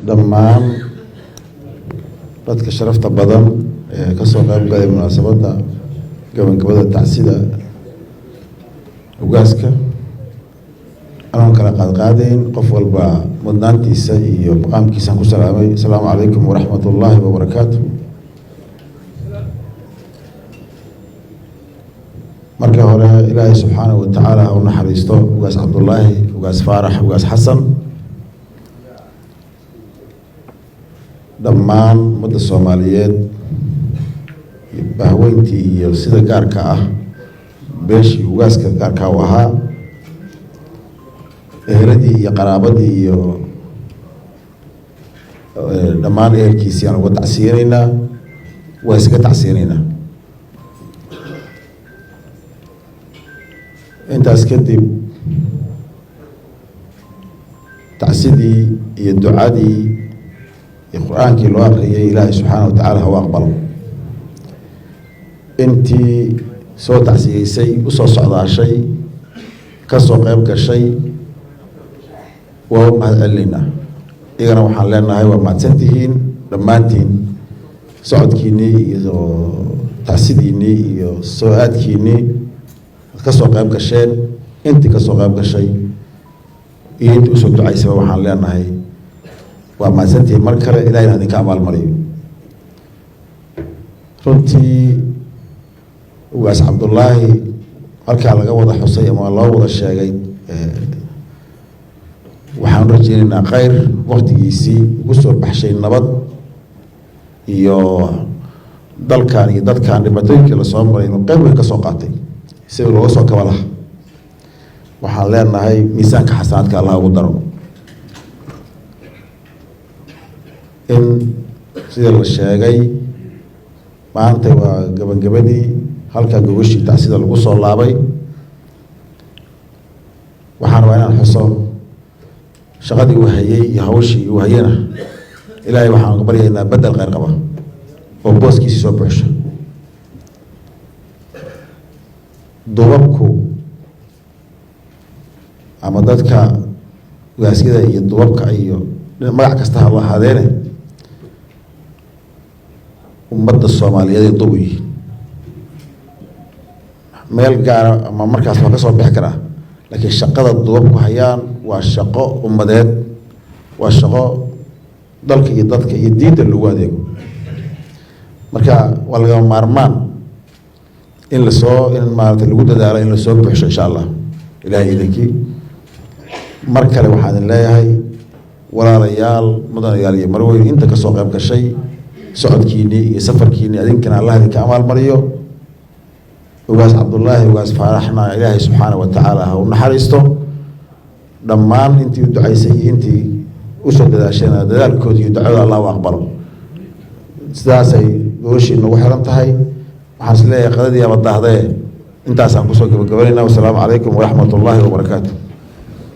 dhammaan dadka sharafta badan ee ka soo qayb galay munaasabadda gabagabada tacsida ugaaska aan kala qaadqaadayn qof walba mudnaantiisa iyo maqaamkiisa ku salaamay. Assalaamu calaykum waraxmatullaahi wabarakaatuh. marka hore ilaahay subxaanahu wa tacaala ha u naxariisto ugaas cabdullaahi, ugaas faarax, ugaas xasan, dhammaan ummadda Soomaaliyeed bahweyntii iyo sida gaarka ah beeshii ugaaska gaarka u ahaa, eheladii iyo qaraabadii iyo dhammaan ehelkiisii aan uga tacsiyanaynaa, waa isaga tacsiyanaynaa. intaas kadib tacsidii iyo ducadii iyo qur-aankii loo aqriyay ilaahay subxaanahu wa tacaala ha u aqbalo. intii soo tacsiyeysay usoo socdaashay ka soo qayb gashay waa u mahad celinaynaa. iyagana waxaan leenahay waa mahadsantihiin dhammaantiin, socodkiinnii iyo tacsidiinnii iyo soo aadkiinnii ka soo qayb gasheen. intii ka soo qayb gashay iyo intii usoo ducaysaba waxaan leenahay waa mahadsantihiin mar kale, ilaahayna idinka abaalmariyo. runtii ugaas cabdullaahi halkaa laga wada xusay ama loo wada sheegay, waxaan rajaynaynaa khayr. waqtigiisii ugu soo baxshay nabad iyo dalkan iyo dadkan dhibaatooyinkii lasoo maray inuu qayb weyn ka soo qaatay sida looga soo kaba laha. waxaan leenahay miisaanka xasanaadka allah ugu daro. in sida la sheegay maanta waa gabagabadii halkaa gogashii tacsida lagu soo laabay. waxaan rabaa inaan xuso shaqadii uu hayay iyo hawshii uu hayana ilaahay waxaan uga baryaynaa bedel khayr qaba oo booskiisii soo buuxsho. dubabku ama dadka ugaasyada iyo dubabka iyo magac kasta ha lahaadeene ummadda Soomaaliyeed ay dub u yihiin. meel gaara ama markaas waa ka soo bixi karaa, laakiin shaqada dubabku hayaan waa shaqo ummadeed, waa shaqo dalka iyo dadka iyo diinta lagu adeego. marka waa lagama maarmaan in maaragtay lagu dadaalo in lasoo buuxsho insha allah ilaahay idinkii. mar kale waxaan idin leeyahay walaalayaal, mudanayaal iyo marweyn inta ka soo qayb gashay socodkiinnii iyo safarkiinnii adinkana allah idinka abaalmariyo. ugaas cabdullaahi, ugaas faaraxna ilaahay subxaanahu wa tacaala ha u naxariisto. dhammaan intii u ducaysay iyo intii usoo dadaashayna dadaalkooda iyo ducada allah u aqbalo. sidaasay gogashii nagu xiran tahay. waxaan is leeyahay qadadii abadahdee intaasaan kusoo gabagabaynayna. wasalaamu calaykum waraxmatullaahi wabarakaatu.